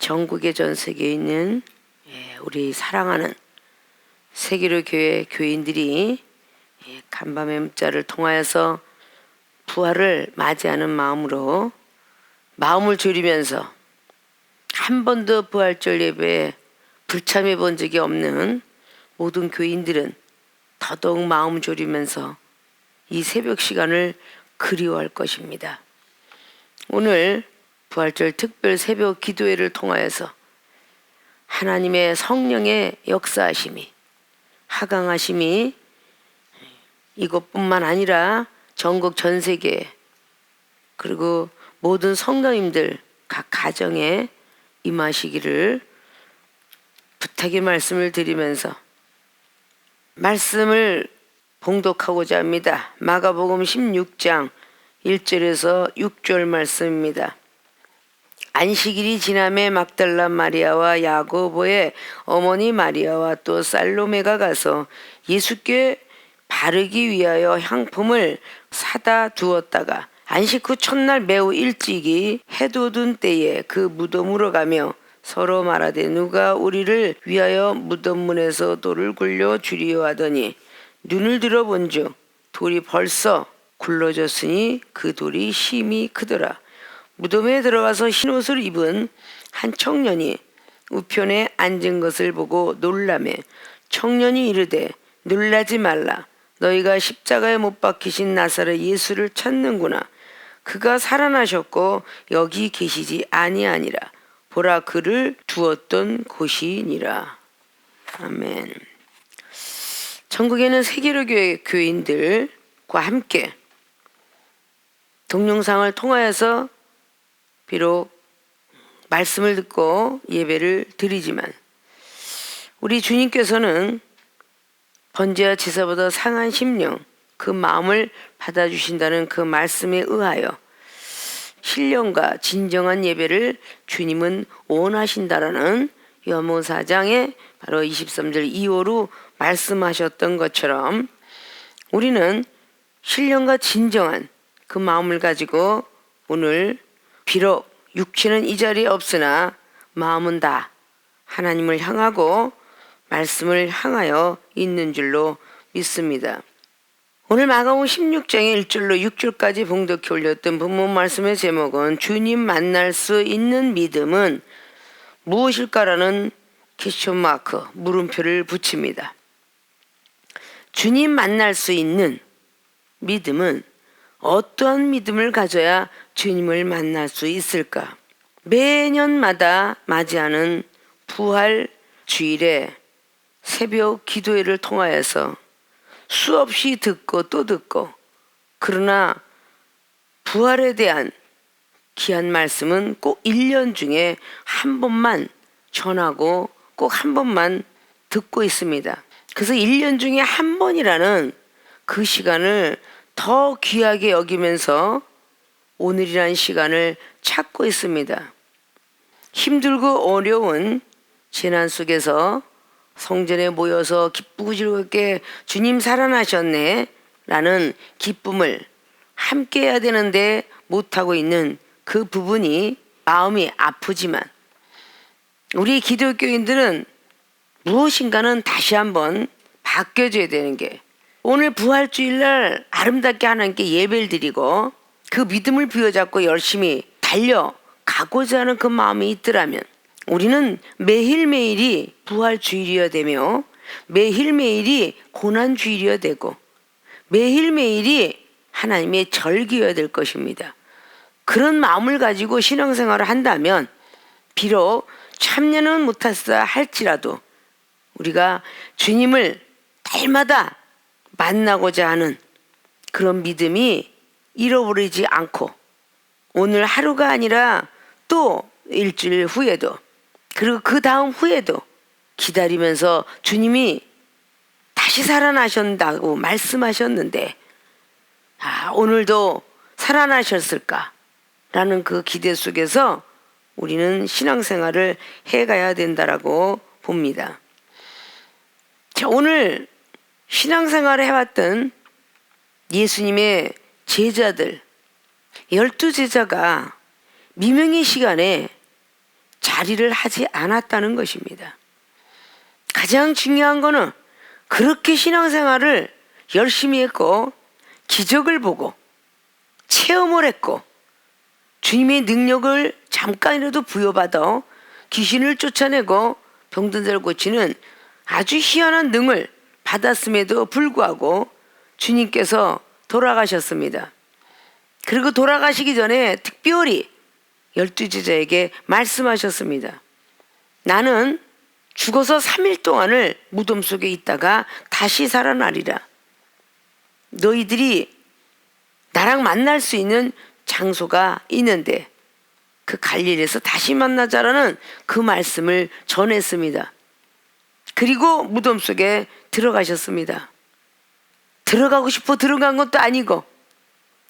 전국의 전 세계에 있는 우리 사랑하는 세계로 교회 교인들이 간밤의 문자를 통하여서 부활을 맞이하는 마음으로 마음을 졸이면서 한 번도 부활절 예배에 불참해 본 적이 없는 모든 교인들은 더더욱 마음 졸이면서 이 새벽 시간을 그리워할 것입니다. 오늘 부활절 특별 새벽 기도회를 통하여서 하나님의 성령의 역사하심이 하강하심이 이것뿐만 아니라 전국 전 세계 그리고 모든 성도님들 각 가정에 임하시기를 부탁의 말씀을 드리면서 말씀을 봉독하고자 합니다. 마가복음 16장 1절에서 6절 말씀입니다. 안식일이 지남에 막달라 마리아와 야고보의 어머니 마리아와 또 살로메가 가서 예수께 바르기 위하여 향품을 사다 두었다가 안식 후 첫날 매우 일찍이 해도 든 때에 그 무덤으로 가며 서로 말하되 누가 우리를 위하여 무덤 문에서 돌을 굴려 주리요 하더니 눈을 들어본즉 돌이 벌써 굴러졌으니 그 돌이 심히 크더라. 무덤에 들어가서 흰옷을 입은 한 청년이 우편에 앉은 것을 보고 놀라매 청년이 이르되 놀라지 말라. 너희가 십자가에 못 박히신 나사렛 예수를 찾는구나. 그가 살아나셨고 여기 계시지 아니하니라. 보라 그를 두었던 곳이니라. 아멘. 전국에는 세계로 교회 교인들과 함께 동영상을 통하여서 비록 말씀을 듣고 예배를 드리지만 우리 주님께서는 번제와 제사보다 상한 심령 그 마음을 받아주신다는 그 말씀에 의하여 신령과 진정한 예배를 주님은 원하신다라는 요한복음 4장에 바로 23절 이후로 말씀하셨던 것처럼 우리는 신령과 진정한 그 마음을 가지고 오늘 비록 육체는 이 자리에 없으나 마음은 다 하나님을 향하고 말씀을 향하여 있는 줄로 믿습니다. 오늘 마가복음 16장의 1절로 6절까지 봉독해 올렸던 본문 말씀의 제목은 주님 만날 수 있는 믿음은 무엇일까라는 퀘스천 마크 물음표를 붙입니다. 주님 만날 수 있는 믿음은 어떠한 믿음을 가져야 주님을 만날 수 있을까? 매년마다 맞이하는 부활 주일에 새벽 기도회를 통하여서 수없이 듣고 또 듣고 그러나 부활에 대한 귀한 말씀은 꼭 1년 중에 한 번만 전하고 꼭 한 번만 듣고 있습니다. 그래서 1년 중에 한 번이라는 그 시간을 더 귀하게 여기면서 오늘이라는 시간을 찾고 있습니다. 힘들고 어려운 재난 속에서 성전에 모여서 기쁘고 즐겁게 주님 살아나셨네 라는 기쁨을 함께 해야 되는데 못하고 있는 그 부분이 마음이 아프지만 우리 기독교인들은 무엇인가는 다시 한번 바뀌어줘야 되는 게 오늘 부활주일날 아름답게 하나님께 예배를 드리고 그 믿음을 부여잡고 열심히 달려가고자 하는 그 마음이 있더라면 우리는 매일매일이 부활주일이어야 되며 매일매일이 고난주일이어야 되고 매일매일이 하나님의 절기여야 될 것입니다. 그런 마음을 가지고 신앙생활을 한다면 비록 참여는 못했다 할지라도 우리가 주님을 날마다 만나고자 하는 그런 믿음이 잃어버리지 않고 오늘 하루가 아니라 또 일주일 후에도 그리고 그 다음 후에도 기다리면서 주님이 다시 살아나신다고 말씀하셨는데 오늘도 살아나셨을까? 라는 그 기대 속에서 우리는 신앙생활을 해가야 된다라고 봅니다. 자, 오늘 신앙생활을 해왔던 예수님의 제자들 12제자가 미명의 시간에 자리를 하지 않았다는 것입니다. 가장 중요한 거는 그렇게 신앙생활을 열심히 했고 기적을 보고 체험을 했고 주님의 능력을 잠깐이라도 부여받아 귀신을 쫓아내고 병든 자를 고치는 아주 희한한 능을 받았음에도 불구하고 주님께서 돌아가셨습니다. 그리고 돌아가시기 전에 특별히 12제자에게 말씀하셨습니다. 나는 죽어서 3일 동안을 무덤 속에 있다가 다시 살아나리라. 너희들이 나랑 만날 수 있는 장소가 있는데 그 갈릴리에서 다시 만나자라는 그 말씀을 전했습니다. 그리고 무덤 속에 들어가셨습니다. 들어가고 싶어 들어간 것도 아니고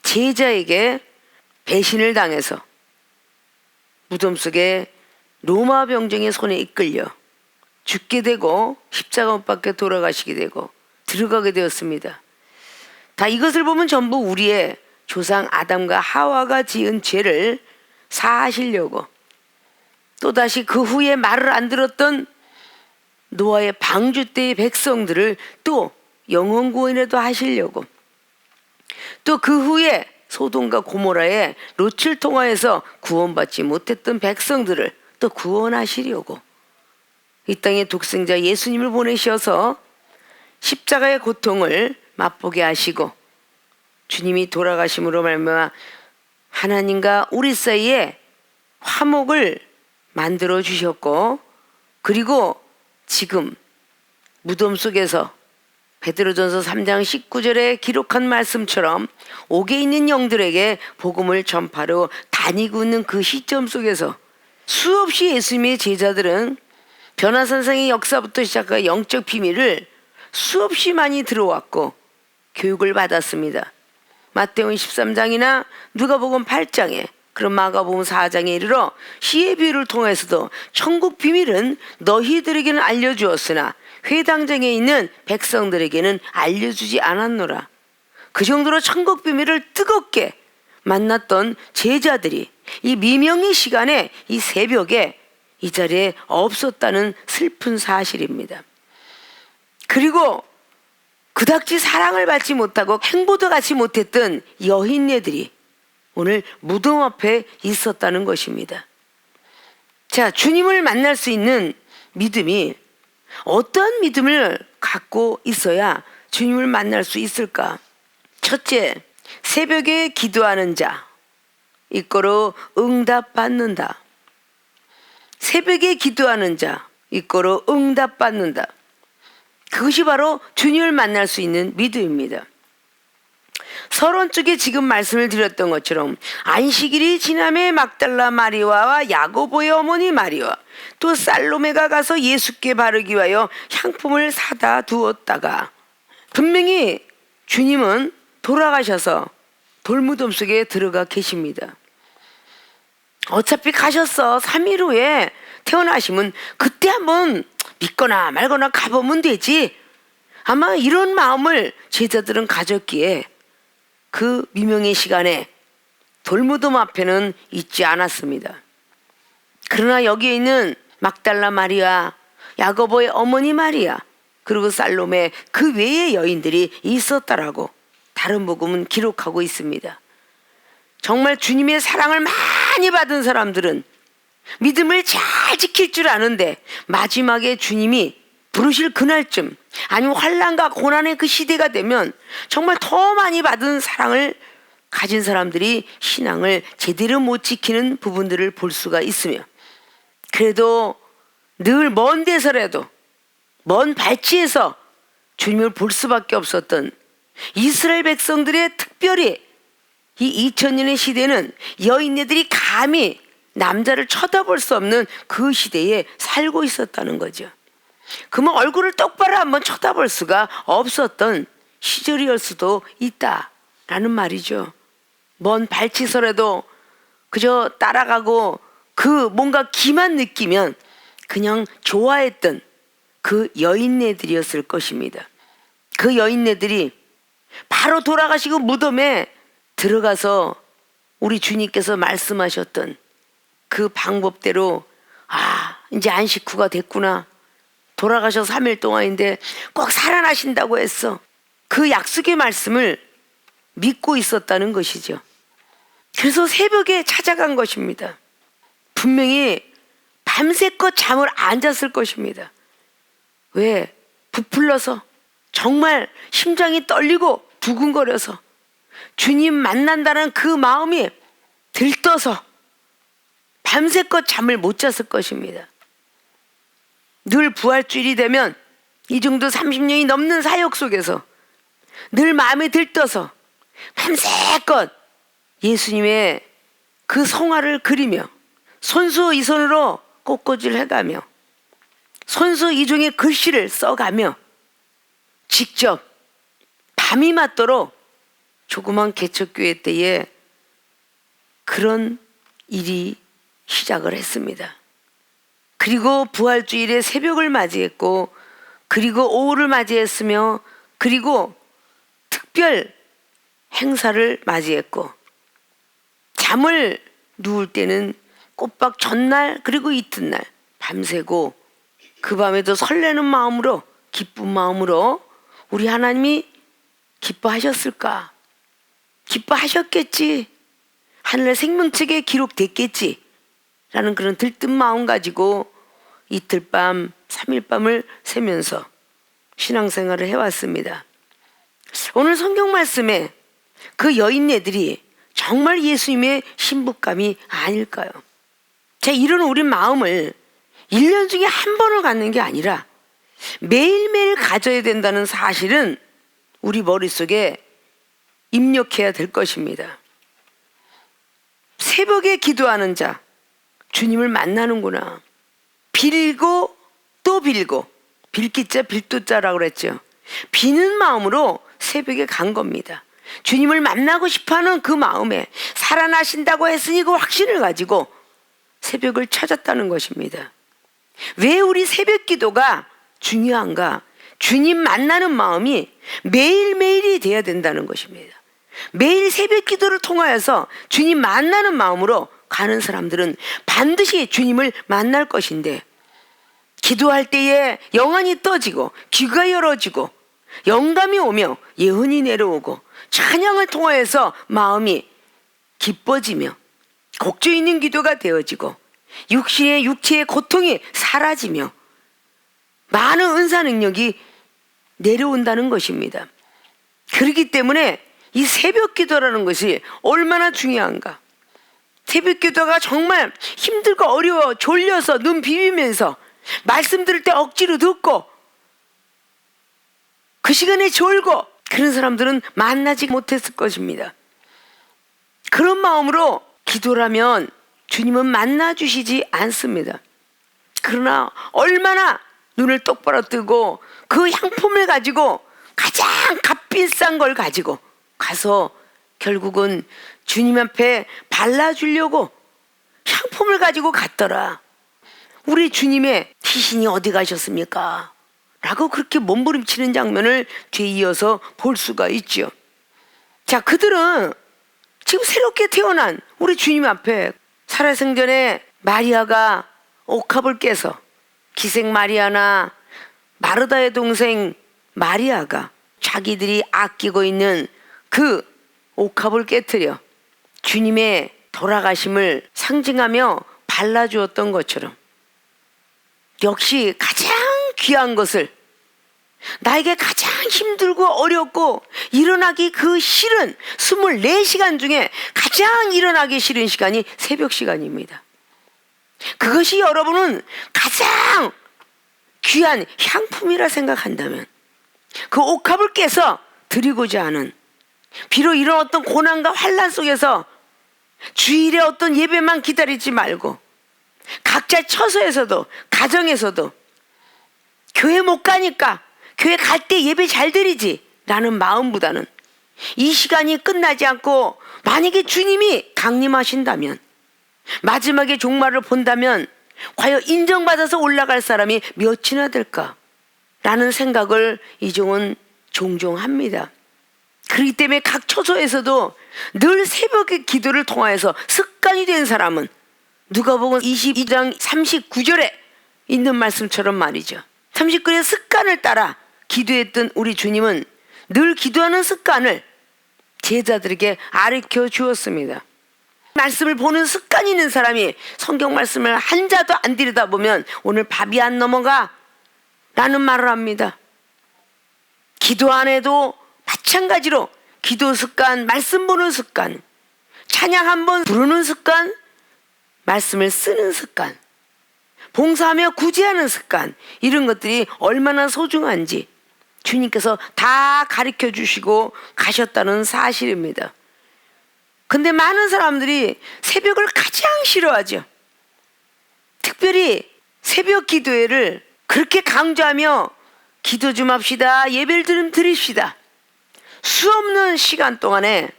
제자에게 배신을 당해서 무덤 속에 로마 병정의 손에 이끌려 죽게 되고 십자가 못 박혀 돌아가시게 되고 들어가게 되었습니다. 다 이것을 보면 전부 우리의 조상 아담과 하와가 지은 죄를 사하시려고, 또다시 그 후에 말을 안 들었던 노아의 방주 때의 백성들을 또 영원 구원이라도 하시려고, 또 그 후에 소돔과 고모라의 롯을 통하여서 구원받지 못했던 백성들을 또 구원하시려고 이 땅에 독생자 예수님을 보내셔서 십자가의 고통을 맛보게 하시고 주님이 돌아가심으로 말미암아 하나님과 우리 사이에 화목을 만들어 주셨고, 그리고 지금 무덤 속에서 베드로전서 3장 19절에 기록한 말씀처럼 옥에 있는 영들에게 복음을 전파로 다니고 있는 그 시점 속에서 수없이 예수님의 제자들은 변화산상의 역사부터 시작해 영적 비밀을 수없이 많이 들어왔고 교육을 받았습니다. 마태복음 13장이나 누가복음 8장에, 그런 마가복음 4장에 이르러 시의 비유를 통해서도 천국 비밀은 너희들에게는 알려주었으나 회당장에 있는 백성들에게는 알려주지 않았노라. 그 정도로 천국 비밀을 뜨겁게 만났던 제자들이 이 미명의 시간에, 이 새벽에 이 자리에 없었다는 슬픈 사실입니다. 그리고 그닥지 사랑을 받지 못하고 행보도 갖지 못했던 여인네들이 오늘 무덤 앞에 있었다는 것입니다. 자, 주님을 만날 수 있는 믿음이 어떤 믿음을 갖고 있어야 주님을 만날 수 있을까? 첫째, 새벽에 기도하는 자 이거로 응답받는다. 새벽에 기도하는 자 이거로 응답받는다. 그것이 바로 주님을 만날 수 있는 믿음입니다. 서론 쪽에 지금 말씀을 드렸던 것처럼 안식일이 지남에 막달라 마리아와 야고보의 어머니 마리아, 또 살로메가 가서 예수께 바르기 위하여 향품을 사다 두었다가, 분명히 주님은 돌아가셔서 돌무덤 속에 들어가 계십니다. 어차피 가셨어. 3일 후에 태어나시면 그때 한번 믿거나 말거나 가보면 되지. 아마 이런 마음을 제자들은 가졌기에 그 미명의 시간에 돌무덤 앞에는 있지 않았습니다. 그러나 여기에 있는 막달라 마리아, 야고보의 어머니 마리아, 그리고 살로메, 그 외의 여인들이 있었다라고 다른 복음은 기록하고 있습니다. 정말 주님의 사랑을 많이 받은 사람들은 믿음을 잘 지킬 줄 아는데 마지막에 주님이 부르실 그날쯤, 아니면 환난과 고난의 그 시대가 되면 정말 더 많이 받은 사랑을 가진 사람들이 신앙을 제대로 못 지키는 부분들을 볼 수가 있으며, 그래도 늘 먼 데서라도 먼 발치에서 주님을 볼 수밖에 없었던 이스라엘 백성들의, 특별히 이 2000년의 시대는 여인네들이 감히 남자를 쳐다볼 수 없는 그 시대에 살고 있었다는 거죠. 그러면 얼굴을 똑바로 한번 쳐다볼 수가 없었던 시절이었을 수도 있다라는 말이죠. 먼 발치서라도 그저 따라가고 그 뭔가 기만 느끼면 그냥 좋아했던 그 여인네들이었을 것입니다. 그 여인네들이 바로 돌아가시고 무덤에 들어가서 우리 주님께서 말씀하셨던 그 방법대로 아, 이제 안식 후가 됐구나. 돌아가셔서 3일 동안인데 꼭 살아나신다고 했어. 그 약속의 말씀을 믿고 있었다는 것이죠. 그래서 새벽에 찾아간 것입니다. 분명히 밤새껏 잠을 안 잤을 것입니다. 왜? 부풀러서, 정말 심장이 떨리고 두근거려서, 주님 만난다는 그 마음이 들떠서 밤새껏 잠을 못 잤을 것입니다. 늘 부활주일이 되면 이 정도 30년이 넘는 사역 속에서 늘 마음에 들떠서 밤새껏 예수님의 그 성화를 그리며 손수 이 손으로 꽃꽂이를 해가며 손수 이종의 글씨를 써가며 직접 밤이 맞도록 조그만 개척교회 때에 그런 일이 시작을 했습니다. 그리고 부활주일에 새벽을 맞이했고, 그리고 오후를 맞이했으며, 그리고 특별 행사를 맞이했고, 잠을 누울 때는 꽃박 전날 그리고 이튿날 밤새고, 그 밤에도 설레는 마음으로, 기쁜 마음으로 우리 하나님이 기뻐하셨을까? 기뻐하셨겠지. 하늘의 생명책에 기록됐겠지. 라는 그런 들뜬 마음 가지고 이틀 밤, 3일 밤을 새면서 신앙생활을 해왔습니다. 오늘 성경 말씀에 그 여인네들이 정말 예수님의 신부감이 아닐까요? 자, 이런 우리 마음을 1년 중에 한 번을 갖는 게 아니라 매일매일 가져야 된다는 사실은 우리 머릿속에 입력해야 될 것입니다. 새벽에 기도하는 자, 주님을 만나는구나. 빌고 또 빌고, 빌기자 빌도자라고 그랬죠. 비는 마음으로 새벽에 간 겁니다. 주님을 만나고 싶어하는 그 마음에 살아나신다고 했으니 그 확신을 가지고 새벽을 찾았다는 것입니다. 왜 우리 새벽 기도가 중요한가? 주님 만나는 마음이 매일매일이 돼야 된다는 것입니다. 매일 새벽 기도를 통하여서 주님 만나는 마음으로 가는 사람들은 반드시 주님을 만날 것인데, 기도할 때에 영안이 떠지고 귀가 열어지고 영감이 오며 예언이 내려오고 찬양을 통하여서 마음이 기뻐지며 곡조 있는 기도가 되어지고 육체의 고통이 사라지며 많은 은사 능력이 내려온다는 것입니다. 그렇기 때문에 이 새벽 기도라는 것이 얼마나 중요한가. 새벽 기도가 정말 힘들고 어려워 졸려서 눈 비비면서 말씀 들을 때 억지로 듣고 그 시간에 졸고 그런 사람들은 만나지 못했을 것입니다. 그런 마음으로 기도라면 주님은 만나주시지 않습니다. 그러나 얼마나 눈을 똑바로 뜨고 그 향품을 가지고 가장 값비싼 걸 가지고 가서 결국은 주님 앞에 발라주려고 향품을 가지고 갔더라. 우리 주님의 시신이 어디 가셨습니까? 라고 그렇게 몸부림치는 장면을 뒤에 이어서 볼 수가 있죠. 자, 그들은 지금 새롭게 태어난 우리 주님 앞에 살아생전에 마리아가 옥합을 깨서 기생 마리아나 마르다의 동생 마리아가 자기들이 아끼고 있는 그 옥합을 깨트려 주님의 돌아가심을 상징하며 발라주었던 것처럼 역시 가장 귀한 것을, 나에게 가장 힘들고 어렵고 일어나기 그 싫은 24시간 중에 가장 일어나기 싫은 시간이 새벽 시간입니다. 그것이 여러분은 가장 귀한 향품이라 생각한다면 그 옥합을 깨서 드리고자 하는, 비록 이런 어떤 고난과 환난 속에서 주일에 어떤 예배만 기다리지 말고 각자 처소에서도 가정에서도 교회 못 가니까 교회 갈 때 예배 잘 드리지 라는 마음보다는 이 시간이 끝나지 않고 만약에 주님이 강림하신다면, 마지막에 종말을 본다면 과연 인정받아서 올라갈 사람이 몇이나 될까 라는 생각을 이종은 종종 합니다. 그렇기 때문에 각 처소에서도 늘 새벽의 기도를 통하여서 습관이 된 사람은 누가복음 22장 39절에 있는 말씀처럼 말이죠. 39절의 습관을 따라 기도했던 우리 주님은 늘 기도하는 습관을 제자들에게 가르쳐 주었습니다. 말씀을 보는 습관이 있는 사람이 성경 말씀을 한 자도 안 들여다보면 오늘 밥이 안 넘어가 라는 말을 합니다. 기도 안 해도 마찬가지로 기도 습관, 말씀 보는 습관, 찬양 한번 부르는 습관, 말씀을 쓰는 습관, 봉사하며 구제하는 습관, 이런 것들이 얼마나 소중한지 주님께서 다 가르쳐 주시고 가셨다는 사실입니다. 근데 많은 사람들이 새벽을 가장 싫어하죠. 특별히 새벽 기도회를 그렇게 강조하며 기도 좀 합시다, 예배를 좀 드립시다. 수없는 시간 동안에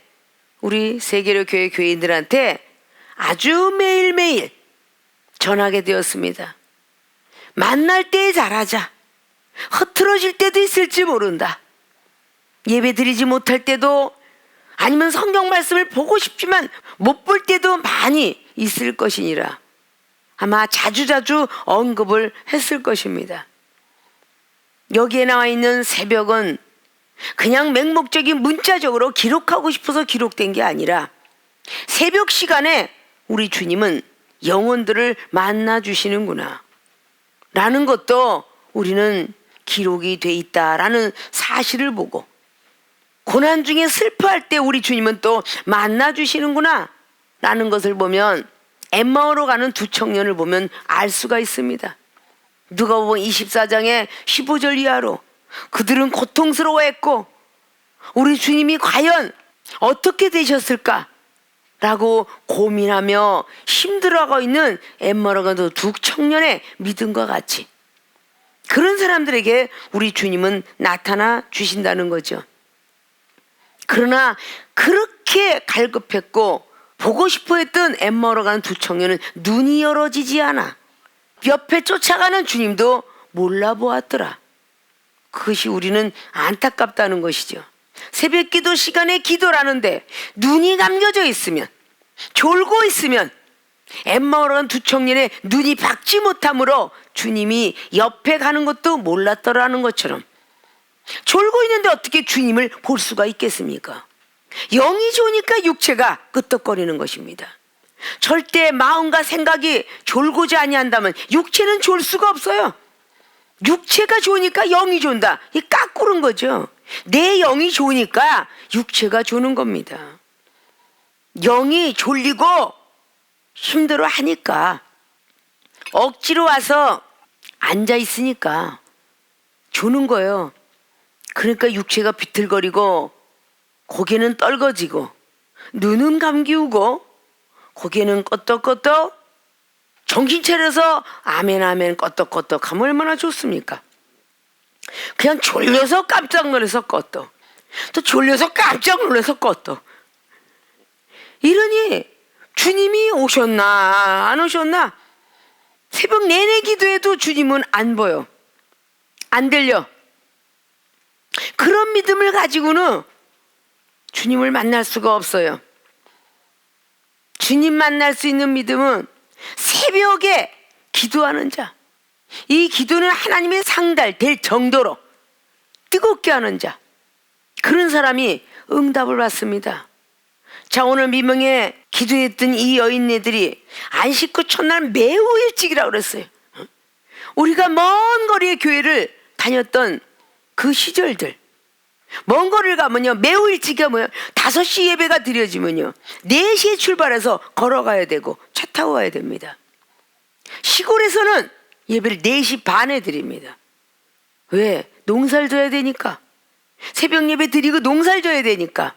우리 세계로 교회 교인들한테 아주 매일매일 전하게 되었습니다. 만날 때 잘하자. 흐트러질 때도 있을지 모른다. 예배 드리지 못할 때도, 아니면 성경 말씀을 보고 싶지만 못 볼 때도 많이 있을 것이니라. 아마 자주자주 언급을 했을 것입니다. 여기에 나와 있는 새벽은 그냥 맹목적인 문자적으로 기록하고 싶어서 기록된 게 아니라 새벽 시간에 우리 주님은 영혼들을 만나 주시는구나 라는 것도 우리는 기록이 돼 있다라는 사실을 보고, 고난 중에 슬퍼할 때 우리 주님은 또 만나 주시는구나 라는 것을 보면 엠마오로 가는 두 청년을 보면 알 수가 있습니다. 누가복음 24장의 15절 이하로 그들은 고통스러워했고 우리 주님이 과연 어떻게 되셨을까 라고 고민하며 힘들어하고 있는 엠마오로 가는 두 청년의 믿음과 같이 그런 사람들에게 우리 주님은 나타나 주신다는 거죠. 그러나 그렇게 갈급했고 보고 싶어 했던 엠마오로 가는 두 청년은 눈이 열어지지 않아 옆에 쫓아가는 주님도 몰라보았더라. 그것이 우리는 안타깝다는 것이죠. 새벽 기도 시간에 기도라는데 눈이 감겨져 있으면, 졸고 있으면 엠마오로 가는 두 청년의 눈이 밝지 못함으로 주님이 옆에 가는 것도 몰랐더라는 것처럼 졸고 있는데 어떻게 주님을 볼 수가 있겠습니까? 영이 좋으니까 육체가 끄떡거리는 것입니다. 절대 마음과 생각이 졸고자 아니한다면 육체는 졸 수가 없어요. 육체가 좋으니까 영이 존다. 이 까꾸른 거죠. 내 영이 좋으니까 육체가 조는 겁니다. 영이 졸리고 힘들어 하니까 억지로 와서 앉아 있으니까 조는 거예요. 그러니까 육체가 비틀거리고 고개는 떨거지고 눈은 감기우고 고개는 껐덕껐덕, 정신 차려서 아멘 아멘 껐덕껐덕 하면 얼마나 좋습니까? 그냥 졸려서 깜짝 놀라서 껐덕, 또 졸려서 깜짝 놀라서 껐덕. 이러니 주님이 오셨나 안 오셨나? 새벽 내내 기도해도 주님은 안 보여, 안 들려. 그런 믿음을 가지고는 주님을 만날 수가 없어요. 주님 만날 수 있는 믿음은 새벽에 기도하는 자, 이 기도는 하나님의 상달될 정도로 뜨겁게 하는 자, 그런 사람이 응답을 받습니다. 자, 오늘 미명에 기도했던 이 여인네들이 안식 후 첫날 매우 일찍이라고 그랬어요. 우리가 먼 거리의 교회를 다녔던 그 시절들, 먼 거리를 가면요 매우 일찍이 뭐요 5시 예배가 드려지면요 4시에 출발해서 걸어가야 되고 차 타고 가야 됩니다. 시골에서는 예배를 4시 반에 드립니다. 왜? 농사를 져야 되니까. 새벽 예배 드리고 농사를 져야 되니까.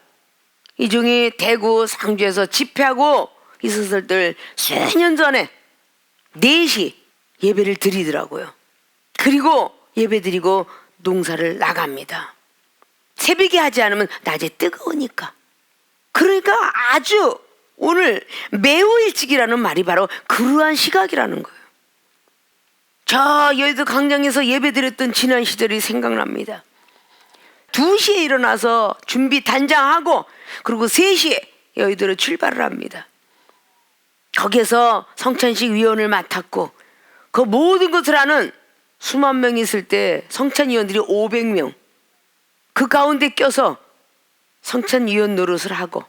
이종이 대구 상주에서 집회하고 있었을 때 수년 전에 4시 예배를 드리더라고요. 그리고 예배 드리고 농사를 나갑니다. 새벽에 하지 않으면 낮에 뜨거우니까. 그러니까 아주 오늘 매우 일찍이라는 말이 바로 그러한 시각이라는 거예요. 저 여의도 광장에서 예배 드렸던 지난 시절이 생각납니다. 2시에 일어나서 준비 단장하고 그리고 3시에 여의도로 출발을 합니다. 거기에서 성찬식 위원을 맡았고 그 모든 것을 하는 수만 명이 있을 때 성찬위원들이 500명, 그 가운데 껴서 성찬위원 노릇을 하고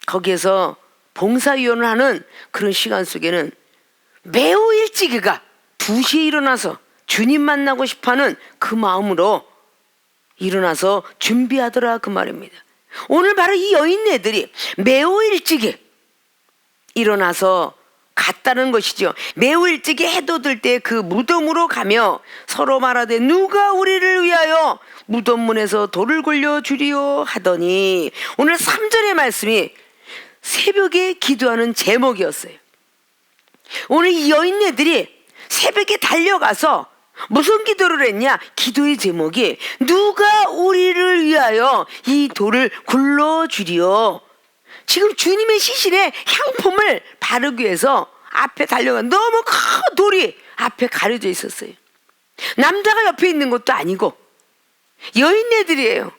거기에서 봉사위원을 하는 그런 시간 속에는 매우 일찍 그가 2시에 일어나서 주님 만나고 싶어하는 그 마음으로 일어나서 준비하더라 그 말입니다. 오늘 바로 이 여인네들이 매우 일찍이 일어나서 갔다는 것이죠. 매우 일찍이 해도 들 때 그 무덤으로 가며 서로 말하되 누가 우리를 위하여 무덤 문에서 돌을 굴려 주리요 하더니, 오늘 3절의 말씀이 새벽에 기도하는 제목이었어요. 오늘 이 여인네들이 새벽에 달려가서 무슨 기도를 했냐? 기도의 제목이 누가 우리를 위하여 이 돌을 굴러주리요. 지금 주님의 시신에 향품을 바르기 위해서 앞에 달려간 너무 큰 돌이 앞에 가려져 있었어요. 남자가 옆에 있는 것도 아니고 여인네들이에요.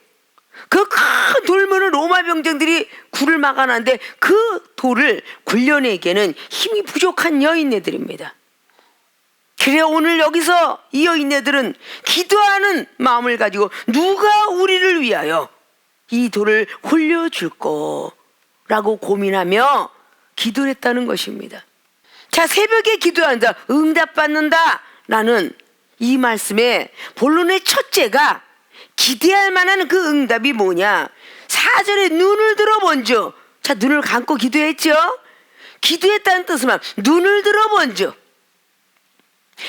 그 큰 돌문을 로마 병정들이 굴을 막아놨는데 그 돌을 굴려내기에는 힘이 부족한 여인네들입니다. 그래 오늘 여기서 이 여인네들은 기도하는 마음을 가지고 누가 우리를 위하여 이 돌을 굴려줄 거라고 고민하며 기도를 했다는 것입니다. 자, 새벽에 기도한다, 응답받는다 라는 이 말씀의 본론의 첫째가 기대할 만한 그 응답이 뭐냐? 4절에 눈을 들어 본즉, 자, 눈을 감고 기도했죠? 기도했다는 뜻은 눈을 들어 본즉,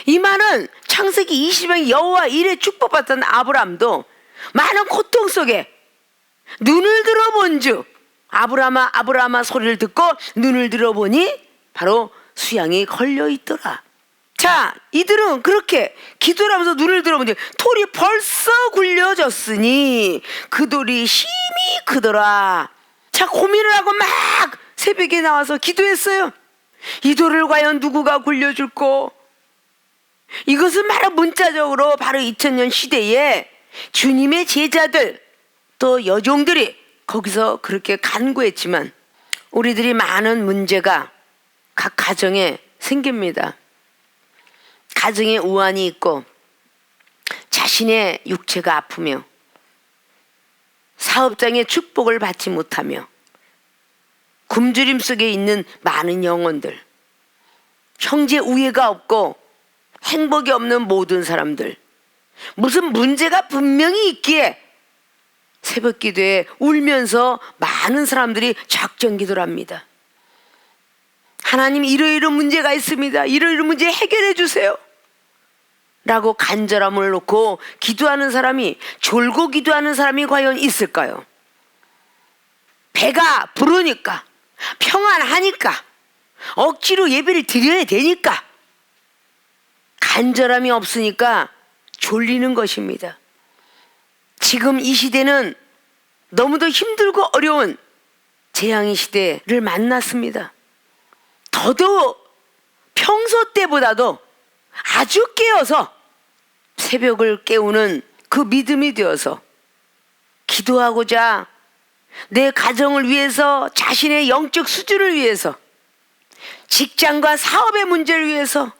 이 말은 창세기 20장 여호와 일에 축복받던 아브람도 많은 고통 속에 눈을 들어본즉, 아브라함아 아브라함아 소리를 듣고 눈을 들어보니 바로 수양이 걸려있더라. 자, 이들은 그렇게 기도를 하면서 눈을 들어보니 돌이 벌써 굴려졌으니 그 돌이 힘이 크더라. 자, 고민을 하고 막 새벽에 나와서 기도했어요. 이 돌을 과연 누구가 굴려줄꼬? 이것은 바로 문자적으로 바로 2000년 시대에 주님의 제자들 또 여종들이 거기서 그렇게 간구했지만 우리들이 많은 문제가 각 가정에 생깁니다. 가정에 우환이 있고 자신의 육체가 아프며 사업장의 축복을 받지 못하며 굶주림 속에 있는 많은 영혼들, 형제 우애가 없고 행복이 없는 모든 사람들, 무슨 문제가 분명히 있기에 새벽 기도에 울면서 많은 사람들이 작정 기도를 합니다. 하나님, 이러이러 문제가 있습니다. 이러이러 문제 해결해 주세요 라고 간절함을 놓고 기도하는 사람이, 졸고 기도하는 사람이 과연 있을까요? 배가 부르니까, 평안하니까, 억지로 예배를 드려야 되니까, 간절함이 없으니까 졸리는 것입니다. 지금 이 시대는 너무도 힘들고 어려운 재앙의 시대를 만났습니다. 더더욱 평소 때보다도 아주 깨어서 새벽을 깨우는 그 믿음이 되어서 기도하고자 내 가정을 위해서, 자신의 영적 수준을 위해서, 직장과 사업의 문제를 위해서,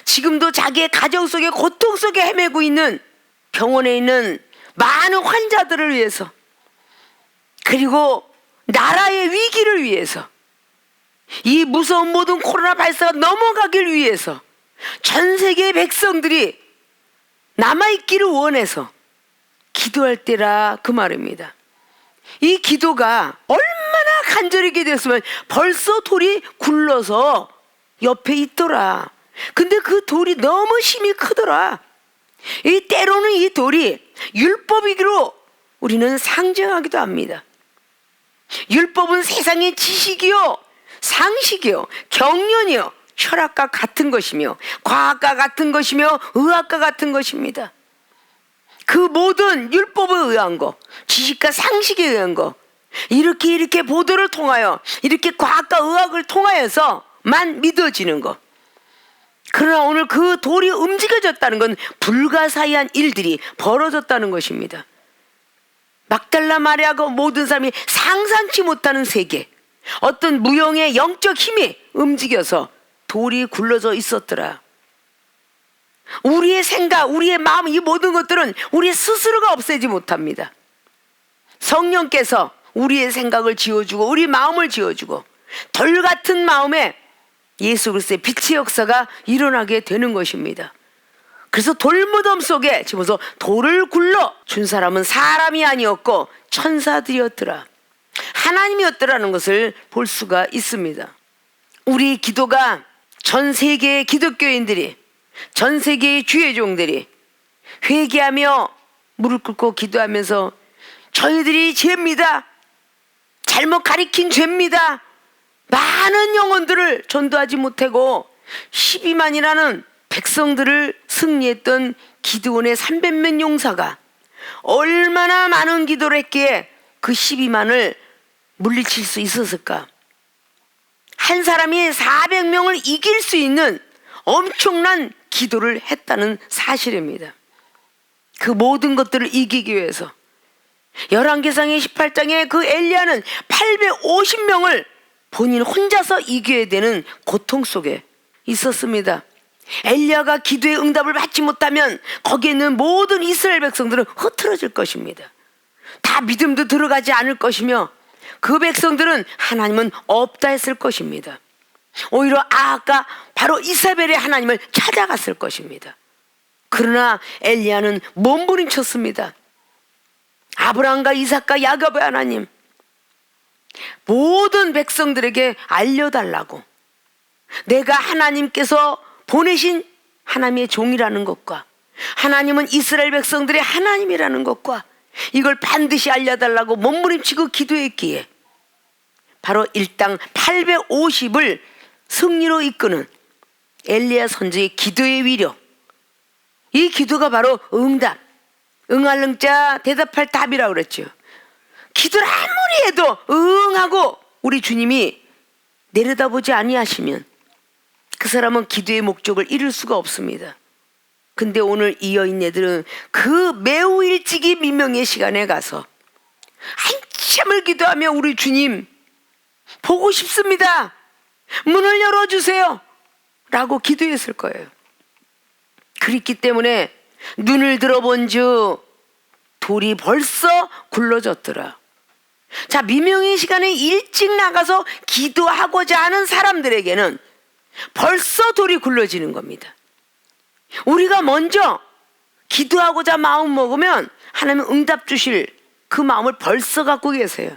지금도 자기의 가정 속에 고통 속에 헤매고 있는 병원에 있는 많은 환자들을 위해서, 그리고 나라의 위기를 위해서, 이 무서운 모든 코로나 발사가 넘어가길 위해서 전 세계의 백성들이 남아있기를 원해서 기도할 때라 그 말입니다. 이 기도가 얼마나 간절히 기도했으면 벌써 돌이 굴러서 옆에 있더라. 근데 그 돌이 너무 힘이 크더라. 때로는 이 돌이 율법이기로 우리는 상정하기도 합니다. 율법은 세상의 지식이요, 상식이요, 경륜이요, 철학과 같은 것이며 과학과 같은 것이며 의학과 같은 것입니다. 그 모든 율법에 의한 거, 지식과 상식에 의한 거, 이렇게 보도를 통하여, 이렇게 과학과 의학을 통하여서만 믿어지는 거. 그러나 오늘 그 돌이 움직여졌다는 건 불가사의한 일들이 벌어졌다는 것입니다. 막달라 마리아가 모든 사람이 상상치 못하는 세계, 어떤 무용의 영적 힘이 움직여서 돌이 굴러져 있었더라. 우리의 생각, 우리의 마음, 이 모든 것들은 우리 스스로가 없애지 못합니다. 성령께서 우리의 생각을 지워주고 우리 마음을 지워주고 돌 같은 마음에 예수 그리스도의 빛의 역사가 일어나게 되는 것입니다. 그래서 돌무덤 속에 집어서 돌을 굴러 준 사람은 사람이 아니었고 천사들이었더라. 하나님이었더라는 것을 볼 수가 있습니다. 우리 기도가 전 세계의 기독교인들이, 전 세계의 주의 종들이 회개하며 무릎 꿇고 기도하면서 저희들이 죄입니다, 잘못 가리킨 죄입니다, 많은 영혼들을 전도하지 못하고 12만이라는 백성들을 승리했던 기드온의 300명 용사가 얼마나 많은 기도를 했기에 그 12만을 물리칠 수 있었을까? 한 사람이 400명을 이길 수 있는 엄청난 기도를 했다는 사실입니다. 그 모든 것들을 이기기 위해서 열왕기상의 18장에 그 엘리야는 850명을 본인 혼자서 이겨야 되는 고통 속에 있었습니다. 엘리야가 기도의 응답을 받지 못하면 거기에 있는 모든 이스라엘 백성들은 흐트러질 것입니다. 다 믿음도 들어가지 않을 것이며 그 백성들은 하나님은 없다 했을 것입니다. 오히려 아하가 바로 이사벨의 하나님을 찾아갔을 것입니다. 그러나 엘리야는 몸부림쳤습니다. 아브라함과 이삭과 야곱의 하나님, 모든 백성들에게 알려달라고, 내가 하나님께서 보내신 하나님의 종이라는 것과 하나님은 이스라엘 백성들의 하나님이라는 것과 이걸 반드시 알려달라고 몸부림치고 기도했기에 바로 일당 850을 승리로 이끄는 엘리야 선지의 기도의 위력, 이 기도가 바로 응답, 응할 응자 대답할 답이라고 그랬죠. 기도를 아무리 해도 응하고 우리 주님이 내려다보지 아니하시면 그 사람은 기도의 목적을 이룰 수가 없습니다. 근데 오늘 이 여인네들은 그 매우 일찍이 미명의 시간에 가서 한참을 기도하며 우리 주님 보고 싶습니다, 문을 열어주세요 라고 기도했을 거예요. 그렇기 때문에 눈을 들어본즉 돌이 벌써 굴러졌더라. 자, 미명의 시간에 일찍 나가서 기도하고자 하는 사람들에게는 벌써 돌이 굴러지는 겁니다. 우리가 먼저 기도하고자 마음 먹으면 하나님은 응답 주실 그 마음을 벌써 갖고 계세요.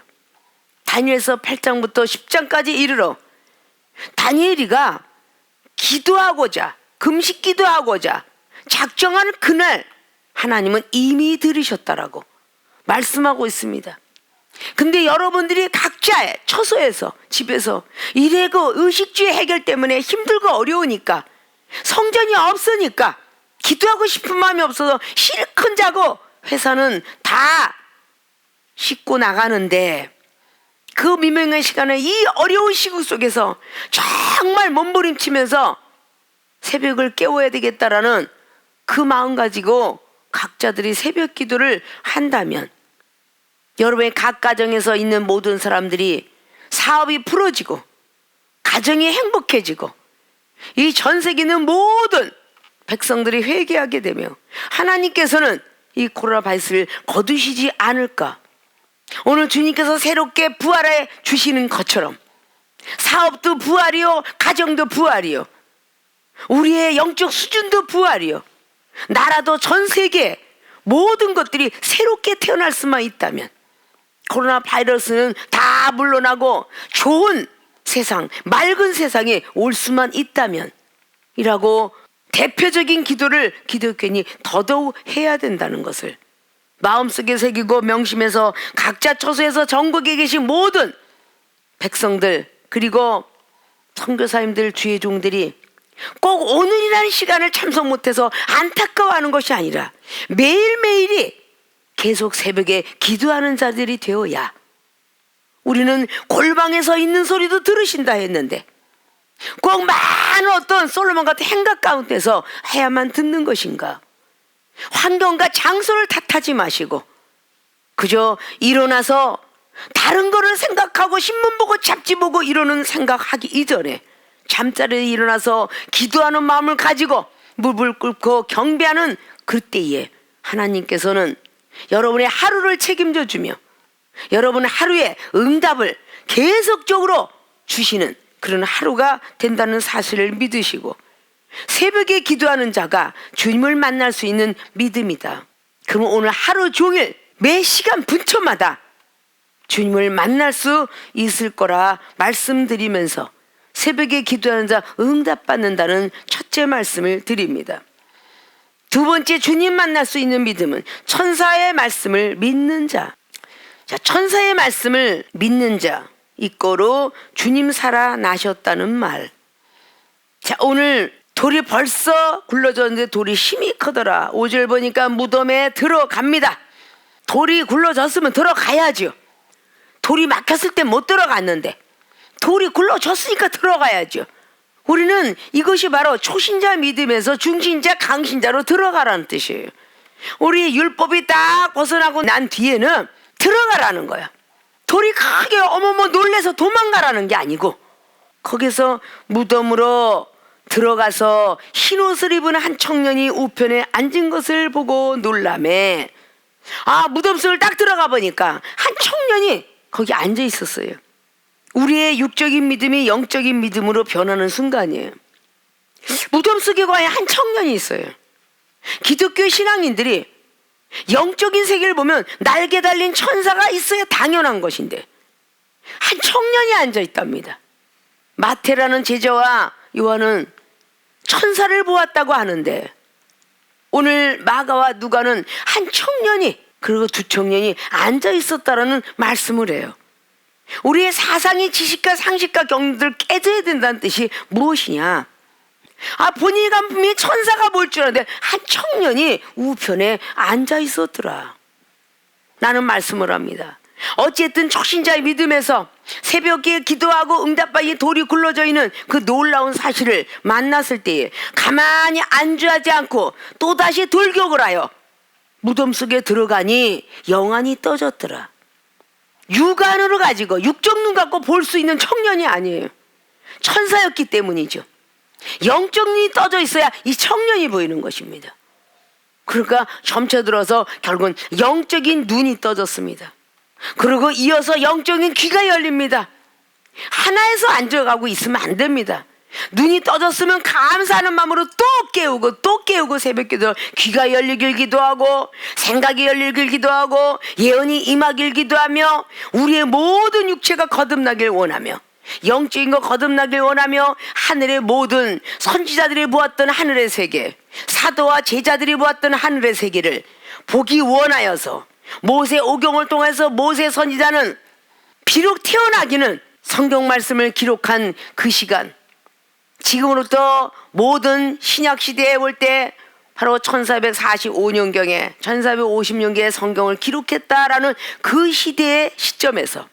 다니엘서 8장부터 10장까지 이르러 다니엘이가 기도하고자, 금식 기도하고자 작정하는 그날 하나님은 이미 들으셨다라고 말씀하고 있습니다. 근데 여러분들이 각자의 처소에서, 집에서 일하고 의식주의 해결 때문에 힘들고 어려우니까, 성전이 없으니까 기도하고 싶은 마음이 없어서 실컷 자고 회사는 다 씻고 나가는데, 그 미명의 시간에 이 어려운 시국 속에서 정말 몸부림치면서 새벽을 깨워야 되겠다라는 그 마음 가지고 각자들이 새벽 기도를 한다면 여러분의 각 가정에서 있는 모든 사람들이 사업이 풀어지고 가정이 행복해지고 이 전 세계 있는 모든 백성들이 회개하게 되며 하나님께서는 이 코로나 바이러스를 거두시지 않을까. 오늘 주님께서 새롭게 부활해 주시는 것처럼 사업도 부활이요, 가정도 부활이요, 우리의 영적 수준도 부활이요, 나라도 전 세계 모든 것들이 새롭게 태어날 수만 있다면 코로나 바이러스는 다 물러나고 좋은 세상, 맑은 세상에 올 수만 있다면 이라고 대표적인 기도를 기독교인이 더더욱 해야 된다는 것을 마음속에 새기고 명심해서 각자 처소에서 전국에 계신 모든 백성들, 그리고 선교사님들, 주의 종들이 꼭 오늘이라는 시간을 참석 못해서 안타까워하는 것이 아니라 매일매일이 계속 새벽에 기도하는 자들이 되어야, 우리는 골방에서 있는 소리도 들으신다 했는데 꼭 많은 어떤 솔로몬 같은 행각 가운데서 해야만 듣는 것인가? 환경과 장소를 탓하지 마시고 그저 일어나서 다른 거를 생각하고 신문 보고 잡지 보고 이러는 생각하기 이전에 잠자리에 일어나서 기도하는 마음을 가지고 무릎을 꿇고 경배하는 그때에 하나님께서는 여러분의 하루를 책임져 주며 여러분의 하루에 응답을 계속적으로 주시는 그런 하루가 된다는 사실을 믿으시고 새벽에 기도하는 자가 주님을 만날 수 있는 믿음이다. 그럼 오늘 하루 종일 매 시간 분초마다 주님을 만날 수 있을 거라 말씀드리면서 새벽에 기도하는 자 응답받는다는 첫째 말씀을 드립니다. 두 번째, 주님 만날 수 있는 믿음은 천사의 말씀을 믿는 자. 자, 천사의 말씀을 믿는 자 이거로 주님 살아나셨다는 말. 자, 오늘 돌이 벌써 굴러졌는데 돌이 힘이 크더라. 5절 보니까 무덤에 들어갑니다. 돌이 굴러졌으면 들어가야죠. 돌이 막혔을 때 못 들어갔는데 돌이 굴러졌으니까 들어가야죠. 우리는 이것이 바로 초신자 믿음에서 중신자 강신자로 들어가라는 뜻이에요. 우리 율법이 딱 벗어나고 난 뒤에는 들어가라는 거야. 돌이 크게 어머머 놀래서 도망가라는 게 아니고 거기서 무덤으로 들어가서 흰옷을 입은 한 청년이 우편에 앉은 것을 보고 놀라매. 무덤 속을 딱 들어가 보니까 한 청년이 거기 앉아 있었어요. 우리의 육적인 믿음이 영적인 믿음으로 변하는 순간이에요. 무덤 속에 과연 한 청년이 있어요. 기독교 신앙인들이 영적인 세계를 보면 날개 달린 천사가 있어야 당연한 것인데 한 청년이 앉아 있답니다. 마태라는 제자와 요한은 천사를 보았다고 하는데 오늘 마가와 누가는 한 청년이 그리고 두 청년이 앉아 있었다라는 말씀을 해요. 우리의 사상이 지식과 상식과 경륜을 깨져야 된다는 뜻이 무엇이냐? 본인이 간 분명히 천사가 볼 줄 알았는데 한 청년이 우편에 앉아 있었더라. 나는 말씀을 합니다. 어쨌든 초신자의 믿음에서 새벽에 기도하고 응답받이 돌이 굴러져 있는 그 놀라운 사실을 만났을 때에 가만히 안주하지 않고 또다시 돌격을 하여 무덤 속에 들어가니 영안이 떠졌더라. 육안으로 가지고 육적 눈 갖고 볼 수 있는 청년이 아니에요. 천사였기 때문이죠. 영적 눈이 떠져 있어야 이 청년이 보이는 것입니다. 그러니까 점쳐 들어서 결국은 영적인 눈이 떠졌습니다. 그리고 이어서 영적인 귀가 열립니다. 하나에서 앉아가고 있으면 안 됩니다. 눈이 떠졌으면 감사하는 마음으로 또 깨우고 새벽기도 귀가 열리길 기도하고 생각이 열리길 기도하고 예언이 임하길 기도하며 우리의 모든 육체가 거듭나길 원하며 영적인 거 거듭나길 원하며 하늘의 모든 선지자들이 보았던 하늘의 세계, 사도와 제자들이 보았던 하늘의 세계를 보기 원하여서 모세 오경을 통해서 모세 선지자는 비록 태어나기는 성경 말씀을 기록한 그 시간, 지금으로부터 모든 신약 시대에 볼 때 바로 1445년경에 1450년경에 성경을 기록했다라는 그 시대의 시점에서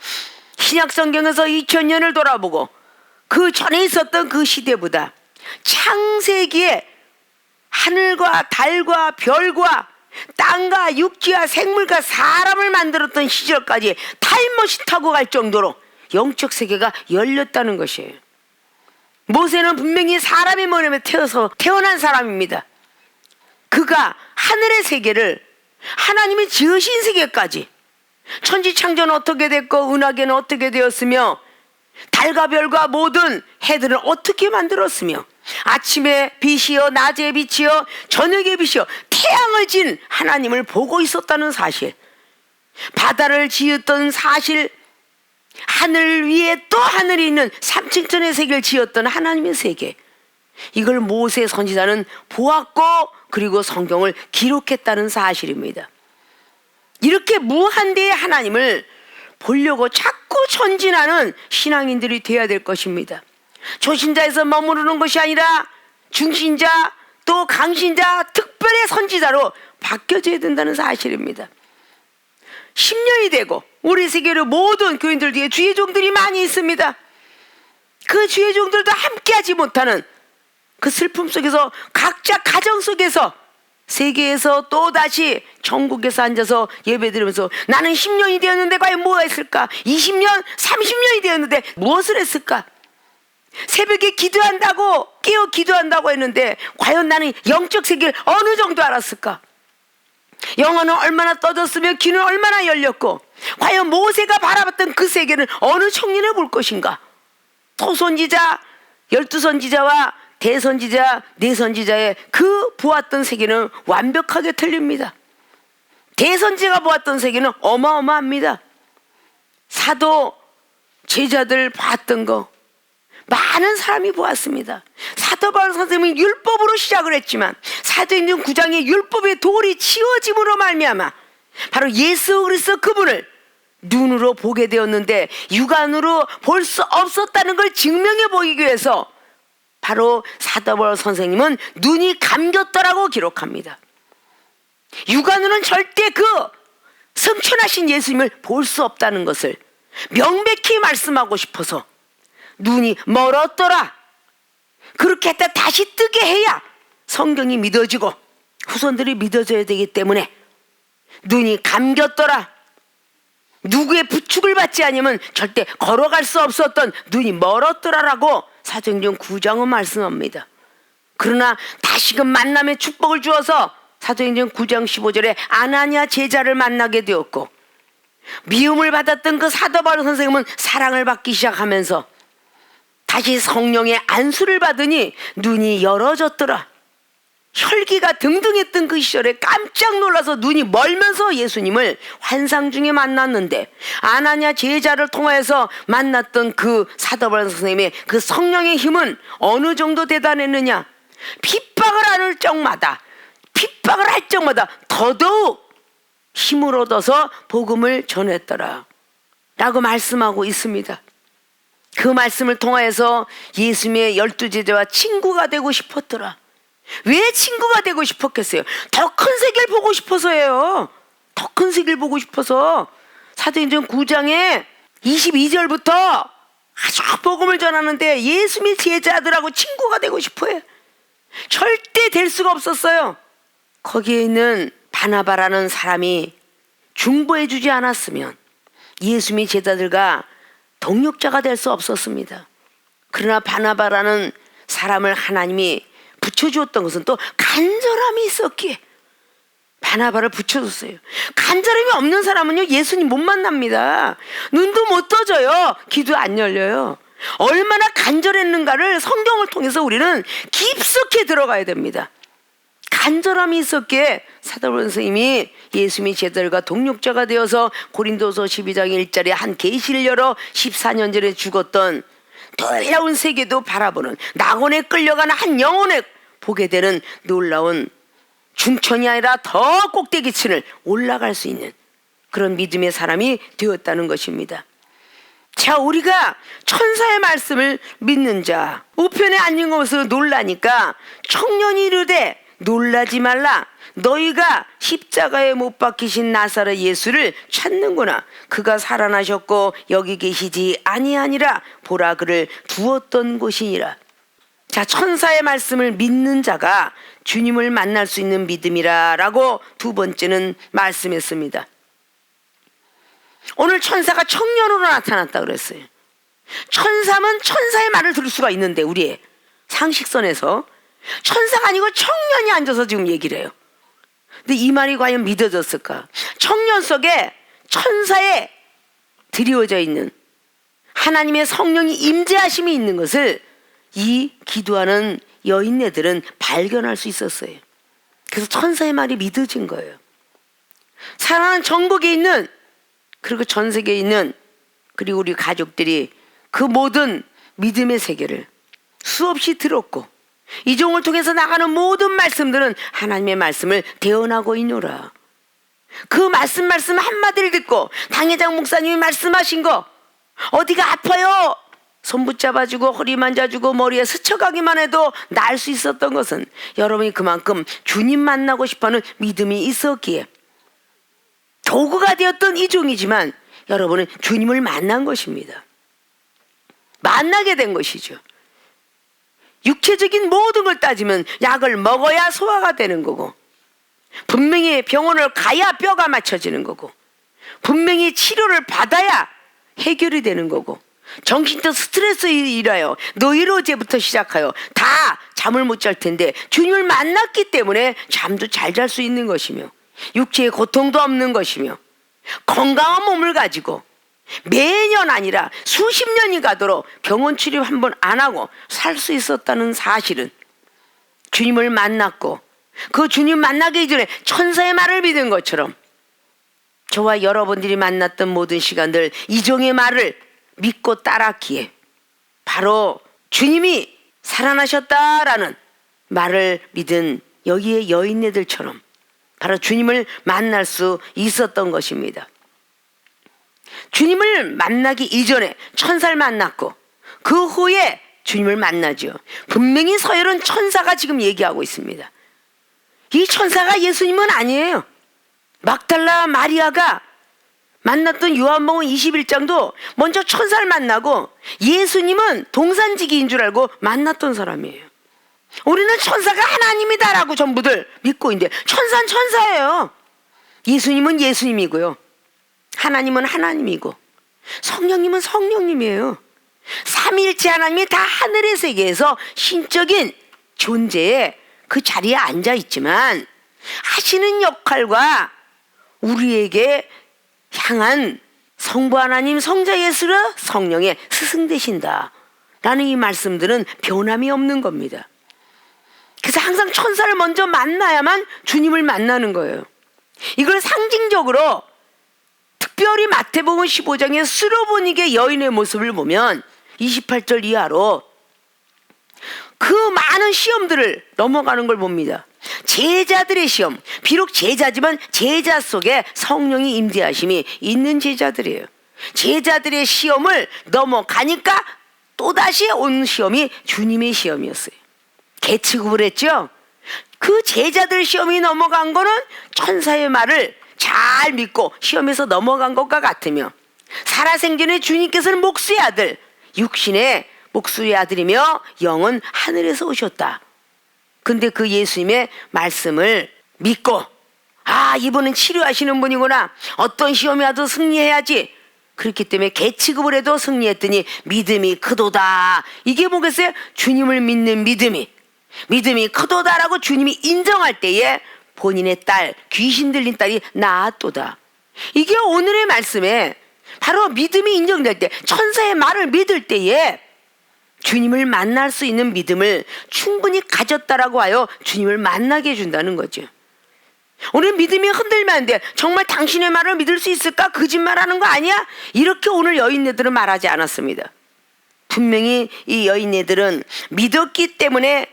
신약 성경에서 2000년을 돌아보고 그 전에 있었던 그 시대보다 창세기에 하늘과 달과 별과 땅과 육지와 생물과 사람을 만들었던 시절까지 타임머신 타고 갈 정도로 영적 세계가 열렸다는 것이에요. 모세는 분명히 사람의 몸에 태어난 사람입니다. 그가 하늘의 세계를 하나님이 지으신 세계까지 천지창조는 어떻게 됐고 은하계는 어떻게 되었으며 달과 별과 모든 해들은 어떻게 만들었으며 아침에 빛이요 낮에 빛이요 저녁에 빛이요 태양을 진 하나님을 보고 있었다는 사실, 바다를 지었던 사실, 하늘 위에 또 하늘이 있는 삼층천의 세계를 지었던 하나님의 세계, 이걸 모세 선지자는 보았고 그리고 성경을 기록했다는 사실입니다. 이렇게 무한대의 하나님을 보려고 자꾸 전진하는 신앙인들이 되어야 될 것입니다. 초신자에서 머무르는 것이 아니라 중신자 또 강신자 특별의 선지자로 바뀌어져야 된다는 사실입니다. 10년이 되고 우리 세계의 모든 교인들 뒤에 주의 종들이 많이 있습니다. 그 주의 종들도 함께하지 못하는 그 슬픔 속에서 각자 가정 속에서 세계에서 또다시 천국에서 앉아서 예배드리면서 나는 10년이 되었는데 과연 뭐가 있을까? 20년, 30년이 되었는데 무엇을 했을까? 새벽에 기도한다고 깨어 기도한다고 했는데 과연 나는 영적 세계를 어느 정도 알았을까? 영혼은 얼마나 떠졌으며 귀는 얼마나 열렸고 과연 모세가 바라봤던 그 세계는 어느 청년에 볼 것인가? 토선지자, 12선지자와 대선지자, 내선지자의 그 보았던 세계는 완벽하게 틀립니다. 대선지자가 보았던 세계는 어마어마합니다. 사도 제자들 봤던 거 많은 사람이 보았습니다. 사도 바울 선생님은 율법으로 시작을 했지만 사도행전 9장의 율법의 돌이 치워짐으로 말미암아 바로 예수 그리스도 그분을 눈으로 보게 되었는데 육안으로 볼 수 없었다는 걸 증명해 보이기 위해서 바로 사도 바울 선생님은 눈이 감겼더라고 기록합니다. 육안으로는 절대 그 승천하신 예수님을 볼 수 없다는 것을 명백히 말씀하고 싶어서 눈이 멀었더라. 그렇게 했다 다시 뜨게 해야 성경이 믿어지고 후손들이 믿어져야 되기 때문에 눈이 감겼더라. 누구의 부축을 받지 않으면 절대 걸어갈 수 없었던 눈이 멀었더라라고 사도행전 9장은 말씀합니다. 그러나 다시금 만남의 축복을 주어서 사도행전 9장 15절에 아나니아 제자를 만나게 되었고 미움을 받았던 그 사도 바울 선생님은 사랑을 받기 시작하면서 다시 성령의 안수를 받으니 눈이 열어졌더라. 혈기가 등등했던 그 시절에 깜짝 놀라서 눈이 멀면서 예수님을 환상 중에 만났는데 아나니아 제자를 통하여서 만났던 그 사도 바울 선생님의 그 성령의 힘은 어느 정도 대단했느냐? 핍박을 할 적마다 더더욱 힘을 얻어서 복음을 전했더라 라고 말씀하고 있습니다. 그 말씀을 통하여서 예수님의 12제자와 친구가 되고 싶었더라. 왜 친구가 되고 싶었겠어요? 더 큰 세계를 보고 싶어서예요. 더 큰 세계를 보고 싶어서 사도행전 9장에 22절부터 아주 복음을 전하는데 예수님의 제자들하고 친구가 되고 싶어요. 절대 될 수가 없었어요. 거기에 있는 바나바라는 사람이 중보해 주지 않았으면 예수님의 제자들과 동력자가 될 수 없었습니다. 그러나 바나바라는 사람을 하나님이 붙여주었던 것은 또 간절함이 있었기에 바나바를 붙여줬어요. 간절함이 없는 사람은요 예수님 못 만납니다. 눈도 못 떠져요. 귀도 안 열려요. 얼마나 간절했는가를 성경을 통해서 우리는 깊숙이 들어가야 됩니다. 간절함이 있었기에 사도 바울 선생님이 예수님의 제자들과 동력자가 되어서 고린도서 12장 1절에 한 계시를 열어 14년 전에 죽었던 놀라운 세계도 바라보는 낙원에 끌려가는 한 영혼을 보게 되는 놀라운 중천이 아니라 더 꼭대기층을 올라갈 수 있는 그런 믿음의 사람이 되었다는 것입니다. 자, 우리가 천사의 말씀을 믿는 자 우편에 앉은 것으로 놀라니까 청년이 이르되 놀라지 말라. 너희가 십자가에 못 박히신 나사렛 예수를 찾는구나. 그가 살아나셨고 여기 계시지 아니하니라. 보라 그를 두었던 곳이니라. 자, 천사의 말씀을 믿는 자가 주님을 만날 수 있는 믿음이라 라고 두 번째는 말씀했습니다. 오늘 천사가 청년으로 나타났다 그랬어요. 천사면 천사의 말을 들을 수가 있는데 우리의 상식선에서 천사가 아니고 청년이 앉아서 지금 얘기를 해요. 근데 이 말이 과연 믿어졌을까? 청년 속에 천사에 드리워져 있는 하나님의 성령이 임재하심이 있는 것을 이 기도하는 여인네들은 발견할 수 있었어요. 그래서 천사의 말이 믿어진 거예요. 사랑하는 전국에 있는 그리고 전 세계에 있는 그리고 우리 가족들이 그 모든 믿음의 세계를 수없이 들었고 이 종을 통해서 나가는 모든 말씀들은 하나님의 말씀을 대언하고 있노라. 그 말씀 한마디를 듣고 당회장 목사님이 말씀하신 거 어디가 아파요? 손 붙잡아주고 허리 만져주고 머리에 스쳐가기만 해도 나을 수 있었던 것은 여러분이 그만큼 주님 만나고 싶어하는 믿음이 있었기에 도구가 되었던 이 종이지만 여러분은 주님을 만난 것입니다. 만나게 된 것이죠. 육체적인 모든 걸 따지면 약을 먹어야 소화가 되는 거고 분명히 병원을 가야 뼈가 맞춰지는 거고, 분명히 치료를 받아야 해결이 되는 거고, 정신적 스트레스이라요 노이로제부터 시작하여 다 잠을 못 잘 텐데 주님을 만났기 때문에 잠도 잘 잘 수 있는 것이며, 육체의 고통도 없는 것이며, 건강한 몸을 가지고 매년 아니라 수십 년이 가도록 병원 치료 한 번 안 하고 살 수 있었다는 사실은, 주님을 만났고 그 주님 만나기 전에 천사의 말을 믿은 것처럼 저와 여러분들이 만났던 모든 시간들 이종의 말을 믿고 따랐기에 바로 주님이 살아나셨다라는 말을 믿은 여기의 여인네들처럼 바로 주님을 만날 수 있었던 것입니다. 주님을 만나기 이전에 천사를 만났고 그 후에 주님을 만나죠. 분명히 서열은 천사가 지금 얘기하고 있습니다. 이 천사가 예수님은 아니에요. 막달라 마리아가 만났던 요한복음 21장도 먼저 천사를 만나고 예수님은 동산지기인 줄 알고 만났던 사람이에요. 우리는 천사가 하나님이다라고 전부들 믿고 있는데, 천사는 천사예요. 예수님은 예수님이고요, 하나님은 하나님이고, 성령님은 성령님이에요. 삼위일체 하나님이 다 하늘의 세계에서 신적인 존재의 그 자리에 앉아 있지만 하시는 역할과 우리에게 향한 성부 하나님, 성자 예수라 성령의 스승 되신다 라는 이 말씀들은 변함이 없는 겁니다. 그래서 항상 천사를 먼저 만나야만 주님을 만나는 거예요. 이걸 상징적으로 특별히 마태복음 15장의 스로보니게 여인의 모습을 보면 28절 이하로 그 많은 시험들을 넘어가는 걸 봅니다. 제자들의 시험, 비록 제자지만 제자 속에 성령이 임재하심이 있는 제자들이에요. 제자들의 시험을 넘어가니까 또다시 온 시험이 주님의 시험이었어요. 계치급을 했죠. 그 제자들 시험이 넘어간 거는 천사의 말을 잘 믿고 시험에서 넘어간 것과 같으며, 살아생전에 주님께서는 목수의 아들, 육신의 목수의 아들이며 영은 하늘에서 오셨다. 근데 그 예수님의 말씀을 믿고, 아, 이분은 치료하시는 분이구나, 어떤 시험이 와도 승리해야지, 그렇기 때문에 계치급을 해도 승리했더니 믿음이 크도다. 이게 뭐겠어요? 주님을 믿는 믿음이 크도다라고 주님이 인정할 때에 본인의 딸, 귀신 들린 딸이 나았도다. 이게 오늘의 말씀에 바로 믿음이 인정될 때, 천사의 말을 믿을 때에 주님을 만날 수 있는 믿음을 충분히 가졌다라고 하여 주님을 만나게 해준다는 거죠. 오늘 믿음이 흔들면 안 돼. 정말 당신의 말을 믿을 수 있을까? 거짓말하는 거 아니야? 이렇게 오늘 여인네들은 말하지 않았습니다. 분명히 이 여인네들은 믿었기 때문에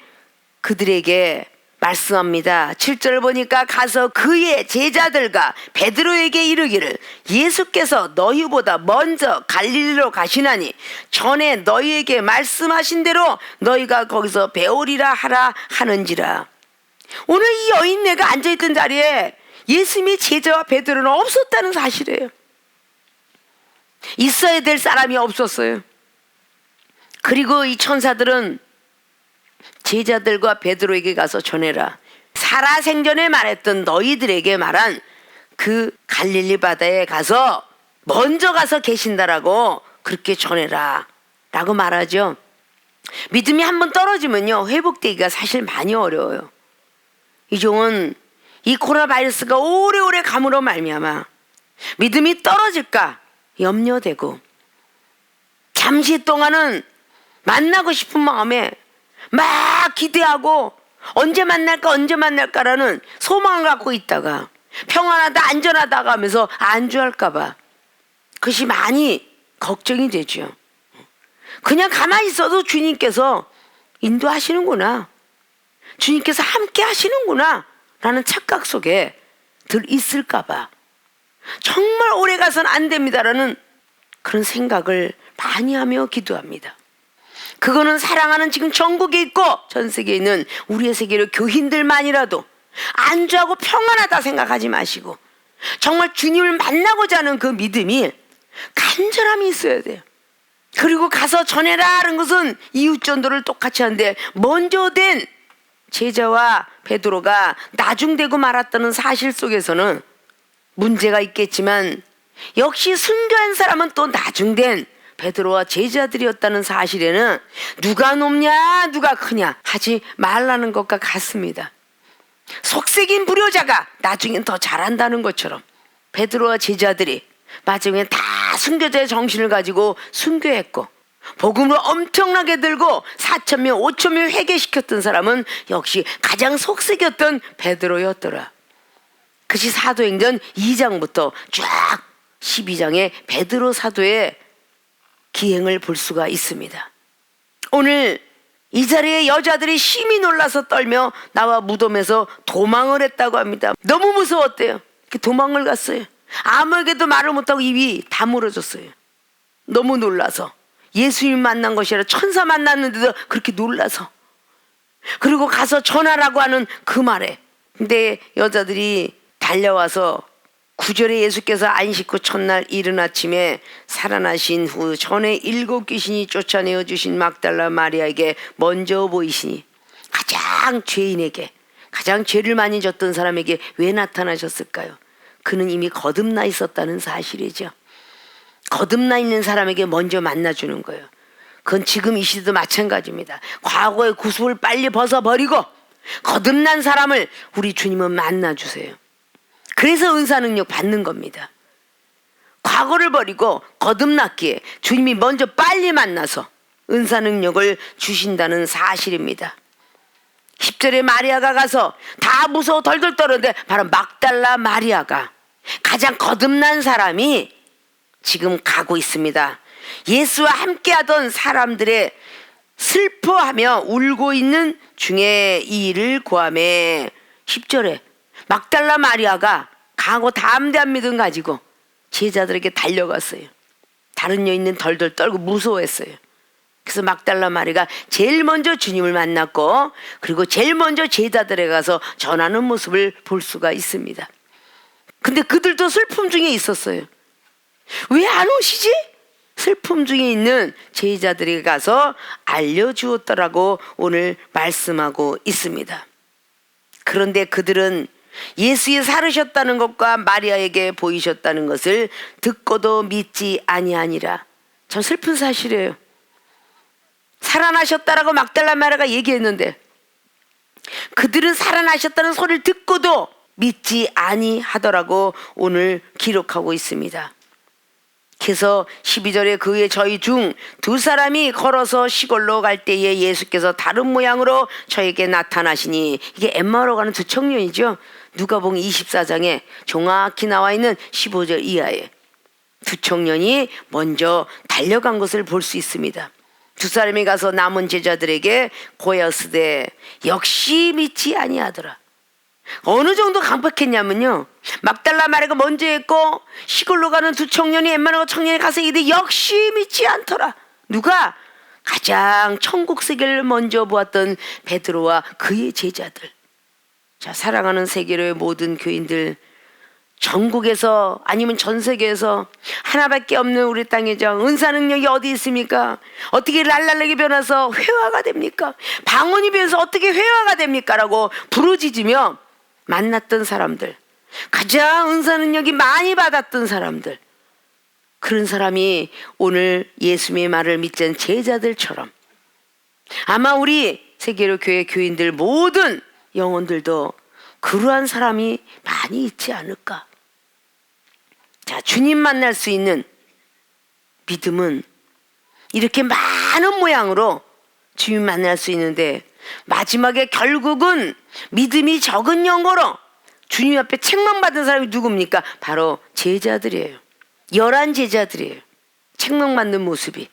그들에게 말씀합니다. 7절을 보니까 가서 그의 제자들과 베드로에게 이르기를, 예수께서 너희보다 먼저 갈릴리로 가시나니 전에 너희에게 말씀하신 대로 너희가 거기서 배우리라 하라 하는지라. 오늘 이 여인네가 앉아있던 자리에 예수님의 제자와 베드로는 없었다는 사실이에요. 있어야 될 사람이 없었어요. 그리고 이 천사들은 제자들과 베드로에게 가서 전해라. 살아생전에 말했던 너희들에게 말한 그 갈릴리 바다에 가서 먼저 가서 계신다라고 그렇게 전해라 라고 말하죠. 믿음이 한번 떨어지면요, 회복되기가 사실 많이 어려워요. 이종은 이 코로나 바이러스가 오래오래 감으로 말미암아 믿음이 떨어질까 염려되고, 잠시 동안은 만나고 싶은 마음에 막 기대하고 언제 만날까라는 소망을 갖고 있다가 평안하다 안전하다가 하면서 안주할까봐 그것이 많이 걱정이 되죠. 그냥 가만히 있어도 주님께서 인도하시는구나, 주님께서 함께 하시는구나 라는 착각 속에 들 있을까봐 정말 오래 가서는 안 됩니다라는 그런 생각을 많이 하며 기도합니다. 그거는 사랑하는 지금 전국에 있고 전 세계에 있는 우리의 세계의 교인들만이라도 안주하고 평안하다 생각하지 마시고 정말 주님을 만나고자 하는 그 믿음이 간절함이 있어야 돼요. 그리고 가서 전해라 하는 것은 이웃전도를 똑같이 하는데, 먼저 된 제자와 베드로가 나중되고 말았다는 사실 속에서는 문제가 있겠지만 역시 순교한 사람은 또 나중된 베드로와 제자들이었다는 사실에는 누가 높냐 누가 크냐 하지 말라는 것과 같습니다. 속색인 불효자가 나중엔 더 잘한다는 것처럼 베드로와 제자들이 마지막엔 다 순교자의 정신을 가지고 순교했고 복음을 엄청나게 들고 4,000명 5,000명 회개시켰던 사람은 역시 가장 속색이었던 베드로였더라. 그것이 사도행전 2장부터 쫙 12장의 베드로 사도의 기행을 볼 수가 있습니다. 오늘 이 자리에 여자들이 심히 놀라서 떨며 나와 무덤에서 도망을 했다고 합니다. 너무 무서웠대요. 도망을 갔어요. 아무에게도 말을 못하고 입이 다물어졌어요. 너무 놀라서. 예수님 만난 것이 아니라 천사 만났는데도 그렇게 놀라서. 그리고 가서 전하라고 하는 그 말에. 근데 여자들이 달려와서 9절에 예수께서 안식 후 첫날 이른 아침에 살아나신 후 전에 7 귀신이 쫓아내어 주신 막달라 마리아에게 먼저 보이시니 가장 죄인에게 가장 죄를 많이 졌던 사람에게 왜 나타나셨을까요? 그는 이미 거듭나 있었다는 사실이죠. 거듭나 있는 사람에게 먼저 만나주는 거예요. 그건 지금 이 시대도 마찬가지입니다. 과거의 구습을 빨리 벗어버리고 거듭난 사람을 우리 주님은 만나주세요. 그래서 은사 능력 받는 겁니다. 과거를 버리고 거듭났기에 주님이 먼저 빨리 만나서 은사 능력을 주신다는 사실입니다. 10절에 마리아가 가서 다 무서워 덜덜 떨었는데 바로 막달라 마리아가 가장 거듭난 사람이 지금 가고 있습니다. 예수와 함께하던 사람들의 슬퍼하며 울고 있는 중에 이 일을 구하매 10절에 막달라 마리아가 강하고 담대한 믿음 가지고 제자들에게 달려갔어요. 다른 여인은 덜덜 떨고 무서워했어요. 그래서 막달라 마리아가 제일 먼저 주님을 만났고 그리고 제일 먼저 제자들에 가서 전하는 모습을 볼 수가 있습니다. 근데 그들도 슬픔 중에 있었어요. 왜 안 오시지? 슬픔 중에 있는 제자들에게 가서 알려주었더라고 오늘 말씀하고 있습니다. 그런데 그들은 예수의 살으셨다는 것과 마리아에게 보이셨다는 것을 듣고도 믿지 아니하니라. 참 슬픈 사실이에요. 살아나셨다라고 막달라 마리아가 얘기했는데 그들은 살아나셨다는 소리를 듣고도 믿지 아니하더라고 오늘 기록하고 있습니다. 그래서 12절에 그 후에 저희 중 2사람이 걸어서 시골로 갈 때에 예수께서 다른 모양으로 저에게 나타나시니 이게 엠마오로 가는 2 청년이죠. 누가복음 24장에 정확히 나와 있는 15절 이하에 2 청년이 먼저 달려간 것을 볼 수 있습니다. 2사람이 가서 남은 제자들에게 고하였으되 역시 믿지 아니하더라. 어느 정도 강박했냐면요, 막달라 마리아가 먼저 했고 시골로 가는 2 청년이 엠마오 청년이 가서 이들 역시 믿지 않더라. 누가? 가장 천국 세계를 먼저 보았던 베드로와 그의 제자들. 자, 사랑하는 세계로의 모든 교인들, 전국에서 아니면 전 세계에서 하나밖에 없는 우리 땅의 정 은사 능력이 어디 있습니까? 어떻게 랄랄하게 변해서 회화가 됩니까? 방언이 변해서 어떻게 회화가 됩니까? 라고 부르짖으며 만났던 사람들, 가장 은사 능력이 많이 받았던 사람들, 그런 사람이 오늘 예수님의 말을 믿는 제자들처럼 아마 우리 세계로 교회 교인들 모든 영혼들도 그러한 사람이 많이 있지 않을까. 자, 주님 만날 수 있는 믿음은 이렇게 많은 모양으로 주님 만날 수 있는데 마지막에 결국은 믿음이 적은 영혼으로 주님 앞에 책망받은 사람이 누굽니까? 바로 제자들이에요. 11 제자들이에요. 책망받는 모습이.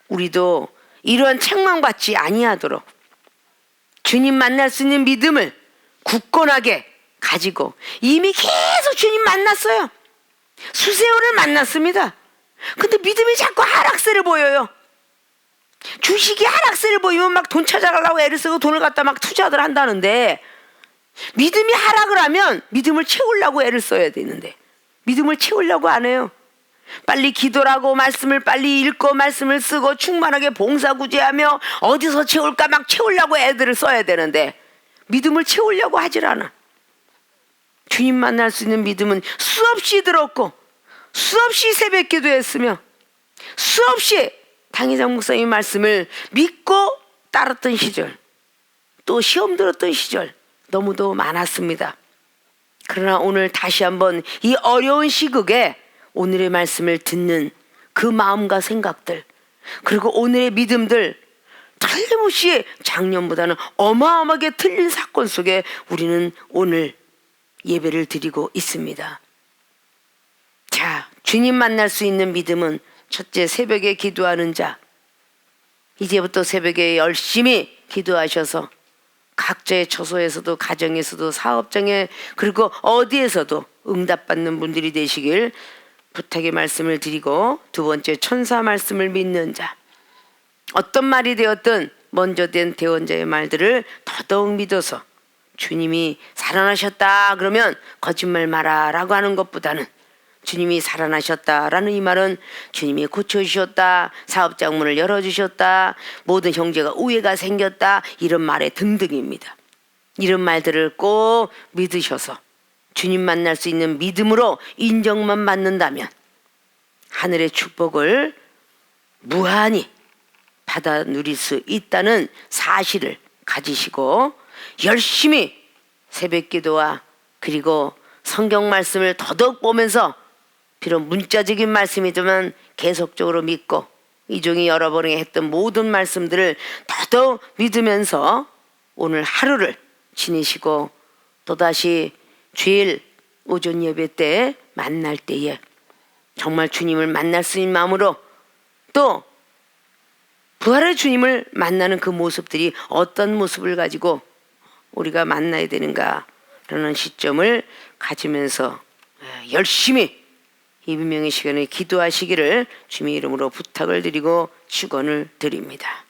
우리도 이러한 책망받지 아니하도록 주님 만날 수 있는 믿음을 굳건하게 가지고, 이미 계속 주님 만났어요. 수세월을 만났습니다. 근데 믿음이 자꾸 하락세를 보여요. 주식이 하락세를 보이면 막 돈 찾아가려고 애를 쓰고 돈을 갖다 막 투자들 한다는데, 믿음이 하락을 하면 믿음을 채우려고 애를 써야 되는데 믿음을 채우려고 안 해요. 빨리 기도라고 말씀을 빨리 읽고 말씀을 쓰고 충만하게 봉사구제하며 어디서 채울까 막 채우려고 애들을 써야 되는데 믿음을 채우려고 하질 않아. 주님 만날 수 있는 믿음은 수없이 들었고 수없이 새벽 기도했으며 수없이 당회장 목사님 말씀을 믿고 따랐던 시절, 또 시험 들었던 시절 너무도 많았습니다. 그러나 오늘 다시 한번 이 어려운 시국에 오늘의 말씀을 듣는 그 마음과 생각들, 그리고 오늘의 믿음들, 틀림없이 작년보다는 어마어마하게 틀린 사건 속에 우리는 오늘 예배를 드리고 있습니다. 자, 주님 만날 수 있는 믿음은 첫째, 새벽에 기도하는 자. 이제부터 새벽에 열심히 기도하셔서 각자의 처소에서도 가정에서도 사업장에 그리고 어디에서도 응답받는 분들이 되시길 부탁의 말씀을 드리고, 두 번째, 천사 말씀을 믿는 자. 어떤 말이 되었든 먼저 된 대언자의 말들을 더더욱 믿어서 주님이 살아나셨다 그러면 거짓말 마라 라고 하는 것보다는 주님이 살아나셨다라는 이 말은 주님이 고쳐주셨다, 사업장 문을 열어주셨다, 모든 형제가 우애가 생겼다, 이런 말에 등등입니다. 이런 말들을 꼭 믿으셔서 주님 만날 수 있는 믿음으로 인정만 받는다면 하늘의 축복을 무한히 받아 누릴 수 있다는 사실을 가지시고 열심히 새벽 기도와 그리고 성경 말씀을 더더욱 보면서 비록 문자적인 말씀이지만 계속적으로 믿고 이종이 여러 번에 했던 모든 말씀들을 더더욱 믿으면서 오늘 하루를 지내시고 또다시 주일 오전 예배 때 만날 때에 정말 주님을 만날 수 있는 마음으로 또 부활의 주님을 만나는 그 모습들이 어떤 모습을 가지고 우리가 만나야 되는가라는 시점을 가지면서 열심히 이비명의 시간에 기도하시기를 주님의 이름으로 부탁을 드리고 축원을 드립니다.